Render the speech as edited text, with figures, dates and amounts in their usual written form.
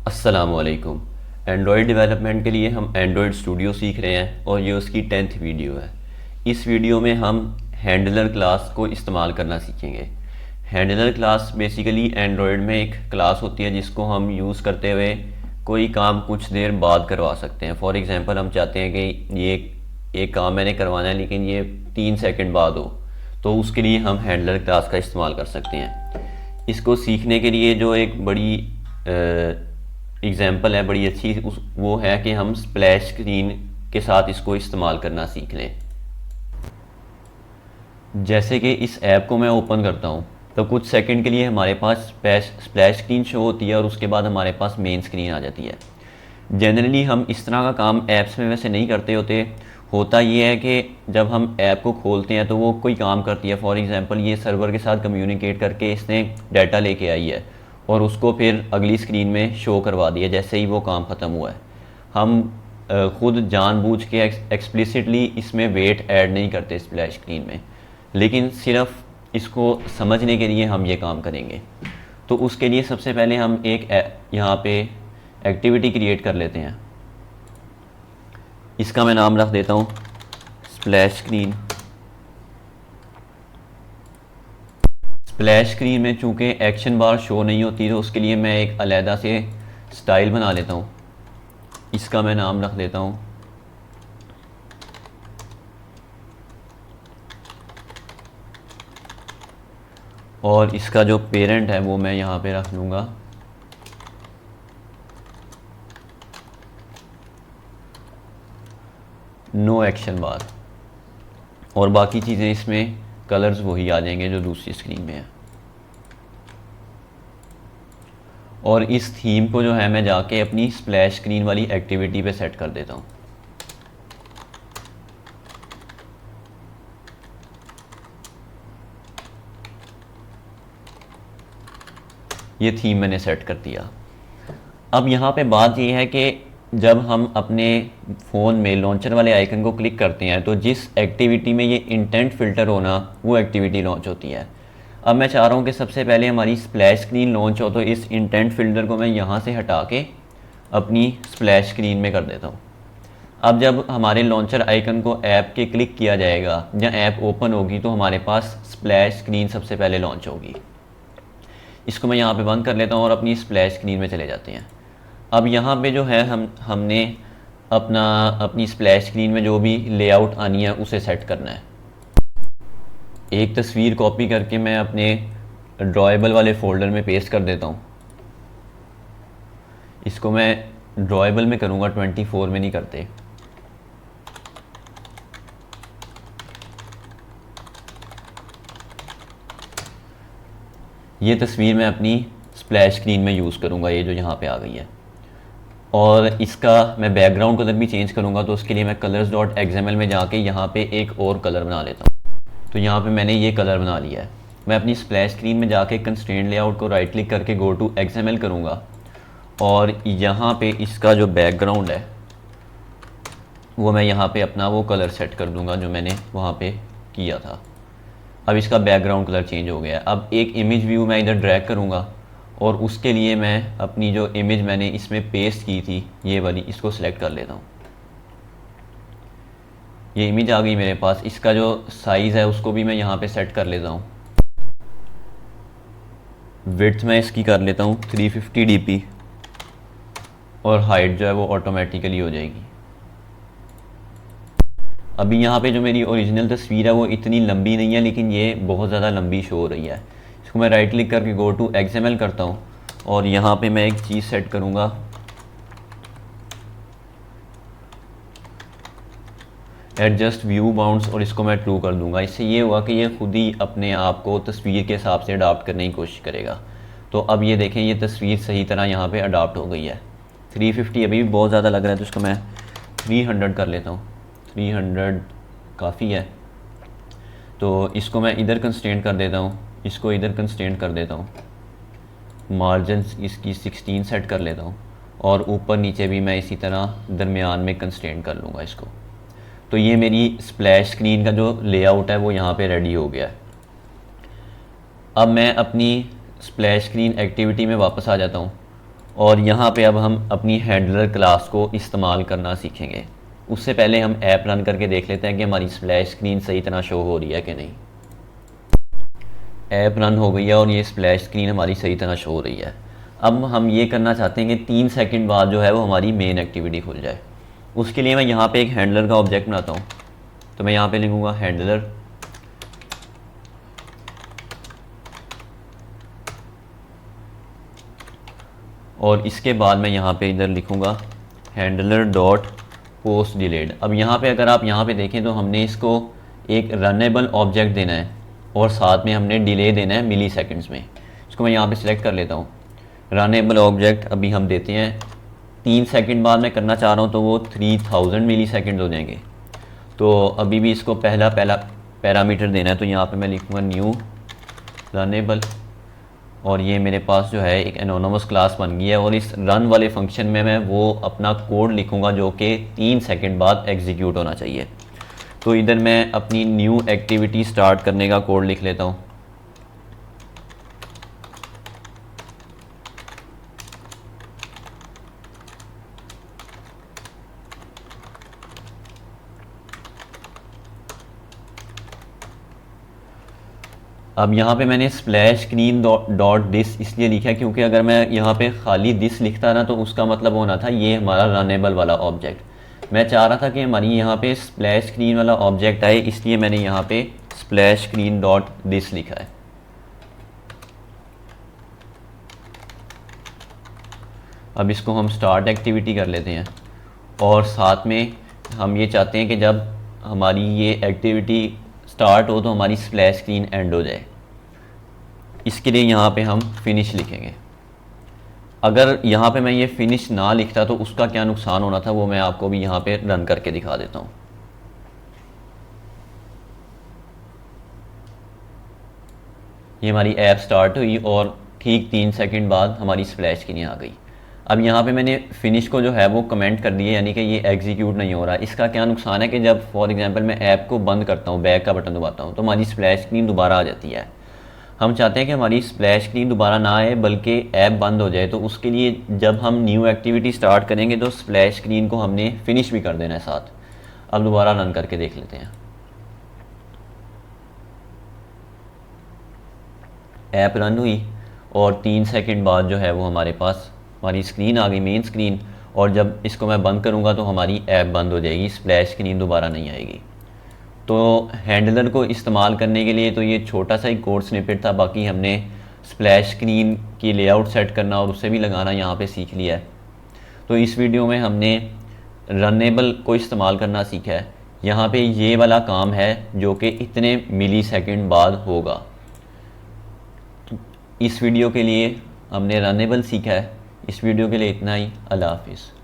अस्सलामुअलैकुम। Android development के लिए हम एंड्रॉयड स्टूडियो सीख रहे हैं और ये उसकी 10th वीडियो है। इस वीडियो में हम हैंडलर क्लास को इस्तेमाल करना सीखेंगे। हैंडलर क्लास बेसिकली एंड्रॉयड में एक क्लास होती है जिसको हम यूज़ करते हुए कोई काम कुछ देर बाद करवा सकते हैं। फॉर एग्ज़ाम्पल हम चाहते हैं कि ये एक काम मैंने करवाना है लेकिन ये 3 सेकंड बाद हो, तो उसके लिए हम हैंडलर क्लास का इस्तेमाल कर सकते हैं। इसको सीखने के लिए जो एक बड़ी एग्ज़ाम्पल है बड़ी अच्छी वो है कि हम स्प्लैश स्क्रीन के साथ इसको इस्तेमाल करना सीख लें। जैसे कि इस ऐप को मैं ओपन करता हूँ तो कुछ सेकंड के लिए हमारे पास स्प्लैश स्क्रीन शो होती है और उसके बाद हमारे पास मेन स्क्रीन आ जाती है। जनरली हम इस तरह का काम ऐप्स में वैसे नहीं करते होते। होता ये है कि जब हम ऐप को खोलते हैं तो वो कोई काम करती है। फॉर एग्ज़ाम्पल ये सर्वर के साथ कम्युनिकेट करके इसने डाटा लेके आई है और उसको फिर अगली स्क्रीन में शो करवा दिया जैसे ही वो काम ख़त्म हुआ है। हम खुद जानबूझ के एक्सप्लिसिटली इसमें वेट ऐड नहीं करते स्प्लैश स्क्रीन में, लेकिन सिर्फ इसको समझने के लिए हम ये काम करेंगे। तो उसके लिए सबसे पहले हम एक यहाँ पे एक्टिविटी क्रिएट कर लेते हैं। इसका मैं नाम रख देता हूँ स्प्लैश स्क्रीन। स्प्लैश स्क्रीन में चूँकि एक्शन बार शो नहीं होती तो उसके लिए मैं एक अलहदा से स्टाइल बना लेता हूँ। इसका मैं नाम रख देता हूँ और इसका जो पेरेंट है वो मैं यहाँ पे रख लूँगा नो एक्शन बार, और बाकी चीज़ें इसमें कलर्स वही आ जाएंगे जो दूसरी स्क्रीन में है। और इस थीम को जो है मैं जाके अपनी स्प्लैश स्क्रीन वाली एक्टिविटी पे सेट कर देता हूँ। ये थीम मैंने सेट कर दिया। अब यहाँ पे बात ये है कि जब हम अपने फ़ोन में लॉन्चर वाले आइकन को क्लिक करते हैं तो जिस एक्टिविटी में ये इंटेंट फ़िल्टर होना वो एक्टिविटी लॉन्च होती है। अब मैं चाह रहा हूँ कि सबसे पहले हमारी स्प्लैश स्क्रीन लॉन्च हो, तो इस इंटेंट फ़िल्टर को मैं यहाँ से हटा के अपनी स्प्लैश स्क्रीन में कर देता हूँ। अब जब हमारे लॉन्चर आइकन को ऐप के क्लिक किया जाएगा या ऐप ओपन होगी तो हमारे पास स्प्लैश स्क्रीन सबसे पहले लॉन्च होगी। इसको मैं यहाँ पे बंद कर लेता हूँ और अपनी स्प्लैश स्क्रीन में चले जाते हैं। अब यहाँ पे जो है हमने अपनी स्प्लैश स्क्रीन में जो भी लेआउट आनी है उसे सेट करना है। एक तस्वीर कॉपी करके मैं अपने ड्रॉएबल वाले फ़ोल्डर में पेस्ट कर देता हूँ। इसको मैं ड्रॉएबल में करूँगा, 24 में नहीं करते। ये तस्वीर मैं अपनी स्प्लैश स्क्रीन में यूज़ करूँगा, ये जो यहाँ पे आ गई है। और इसका मैं बैकग्राउंड कलर भी चेंज करूँगा, तो उसके लिए मैं colors.xml में जाके यहाँ पे एक और कलर बना लेता हूँ। तो यहाँ पे मैंने ये कलर बना लिया है। मैं अपनी स्प्लैश स्क्रीन में जाके कंस्ट्रेंट लेआउट को राइट क्लिक करके गो टू XML करूँगा और यहाँ पे इसका जो बैकग्राउंड है वो मैं यहाँ पे अपना वो कलर सेट कर दूँगा जो मैंने वहाँ पे किया था। अब इसका बैकग्राउंड कलर चेंज हो गया है। अब एक इमेज व्यू मैं इधर ड्रैग करूँगा और उसके लिए मैं अपनी जो इमेज मैंने इसमें पेस्ट की थी ये वाली, इसको सिलेक्ट कर लेता हूँ। ये इमेज आ गई मेरे पास। इसका जो साइज़ है उसको भी मैं यहाँ पे सेट कर लेता हूँ। विड्थ मैं इसकी कर लेता हूँ 350 dp और हाइट जो है वो ऑटोमेटिकली हो जाएगी। अभी यहाँ पे जो मेरी ओरिजिनल तस्वीर है वो इतनी लंबी नहीं है, लेकिन ये बहुत ज़्यादा लंबी शो हो रही है। इसको मैं राइट क्लिक करके गो टू XML करता हूँ और यहाँ पे मैं एक चीज़ सेट करूँगा, एडजस्ट व्यू बाउंड्स, और इसको मैं ट्रू कर दूँगा। इससे ये हुआ कि ये खुद ही अपने आप को तस्वीर के हिसाब से अडाप्ट करने की कोशिश करेगा। तो अब ये देखें ये तस्वीर सही तरह यहाँ पे अडाप्ट हो गई है। 350 अभी भी बहुत ज़्यादा लग रहा है तो इसको मैं 300 कर लेता हूँ। 300 काफ़ी है, तो इसको मैं इधर कंस्ट्रेंट कर देता हूँ, इसको इधर कंस्ट्रेंट कर देता हूँ, मार्जिन इसकी 16 सेट कर लेता हूँ और ऊपर नीचे भी मैं इसी तरह दरमियान में कंस्ट्रेंट कर लूँगा इसको। तो ये मेरी स्प्लैश स्क्रीन का जो लेआउट है वो यहाँ पे रेडी हो गया है। अब मैं अपनी स्प्लैश स्क्रीन एक्टिविटी में वापस आ जाता हूँ और यहाँ पे अब हम अपनी हैंडलर क्लास को इस्तेमाल करना सीखेंगे। उससे पहले हम ऐप रन करके देख लेते हैं कि हमारी स्प्लैश स्क्रीन सही तरह शो हो रही है कि नहीं। ऐप रन हो गई है और ये स्प्लैश स्क्रीन हमारी सही तरह शो हो रही है। अब हम ये करना चाहते हैं कि 3 सेकंड बाद जो है वो हमारी मेन एक्टिविटी खुल जाए। उसके लिए मैं यहाँ पे एक हैंडलर का ऑब्जेक्ट बनाता हूँ। तो मैं यहाँ पे लिखूँगा हैंडलर, और इसके बाद मैं यहाँ पे इधर लिखूँगा हैंडलर डॉट पोस्ट डिलेड। अब यहाँ पे अगर आप यहाँ पे देखें तो हमने इसको एक रनेबल ऑब्जेक्ट देना है और साथ में हमने डिले देना है मिली सेकेंड्स में। इसको मैं यहाँ पे सिलेक्ट कर लेता हूँ। रनेबल ऑब्जेक्ट अभी हम देते हैं 3 सेकंड बाद मैं करना चाह रहा हूँ तो वो 3000 मिली सेकेंड हो जाएंगे। तो अभी भी इसको पहला पैरामीटर देना है, तो यहाँ पे मैं लिखूँगा न्यू रनेबल, और ये मेरे पास जो है एक एनोनिमस क्लास बन गई है। और इस रन वाले फंक्शन में मैं वो अपना कोड लिखूँगा जो कि 3 सेकंड बाद एग्जीक्यूट होना चाहिए। तो इधर मैं अपनी न्यू एक्टिविटी स्टार्ट करने का कोड लिख लेता हूँ। अब यहाँ पे मैंने स्प्लैश स्क्रीन डॉट दिस इसलिए लिखा है क्योंकि अगर मैं यहाँ पे खाली दिस लिखता ना तो उसका मतलब होना था ये हमारा रनेबल वाला ऑब्जेक्ट। मैं चाह रहा था कि हमारी यहाँ पे स्प्लैश स्क्रीन वाला ऑब्जेक्ट आए, इसलिए मैंने यहाँ पे स्प्लैश स्क्रीन डॉट दिस लिखा है। अब इसको हम स्टार्ट एक्टिविटी कर लेते हैं और साथ में हम ये चाहते हैं कि जब हमारी ये एक्टिविटी स्टार्ट हो तो हमारी स्प्लैश स्क्रीन एंड हो जाए। इसके लिए यहाँ पे हम फिनिश लिखेंगे। अगर यहाँ पे मैं ये फिनिश ना लिखता तो उसका क्या नुकसान होना था वो मैं आपको भी यहाँ पे रन करके दिखा देता हूँ। ये हमारी ऐप स्टार्ट हुई और ठीक 3 सेकंड बाद हमारी स्प्लैश स्क्रीन आ गई। अब यहाँ पे मैंने फिनिश को जो है वो कमेंट कर दिया, यानी कि ये एग्जीक्यूट नहीं हो रहा। इसका क्या नुकसान है कि जब फॉर एग्जांपल मैं ऐप को बंद करता हूँ, बैक का बटन दबाता हूँ, तो हमारी स्प्लैश स्क्रीन दोबारा आ जाती है। हम चाहते हैं कि हमारी स्प्लैश स्क्रीन दोबारा ना आए बल्कि ऐप बंद हो जाए। तो उसके लिए जब हम न्यू एक्टिविटी स्टार्ट करेंगे तो स्प्लैश स्क्रीन को हमने फिनिश भी कर देना है साथ। अब दोबारा रन करके देख लेते हैं। ऐप रन हुई और 3 सेकंड बाद जो है वो हमारे पास हमारी स्क्रीन आ गई, मेन स्क्रीन। और जब इसको मैं बंद करूँगा तो हमारी ऐप बंद हो जाएगी, स्प्लैश स्क्रीन दोबारा नहीं आएगी। तो हैंडलर को इस्तेमाल करने के लिए तो ये छोटा सा ही कोड स्निपेट था, बाकी हमने स्प्लैश स्क्रीन की लेआउट सेट करना और उसे भी लगाना यहाँ पे सीख लिया है। तो इस वीडियो में हमने रनेबल को इस्तेमाल करना सीखा है। यहाँ पे ये वाला काम है जो कि इतने मिली सेकेंड बाद होगा। इस वीडियो के लिए हमने रनेबल सीखा है। इस वीडियो के लिए इतना ही। अल्लाह हाफिज़।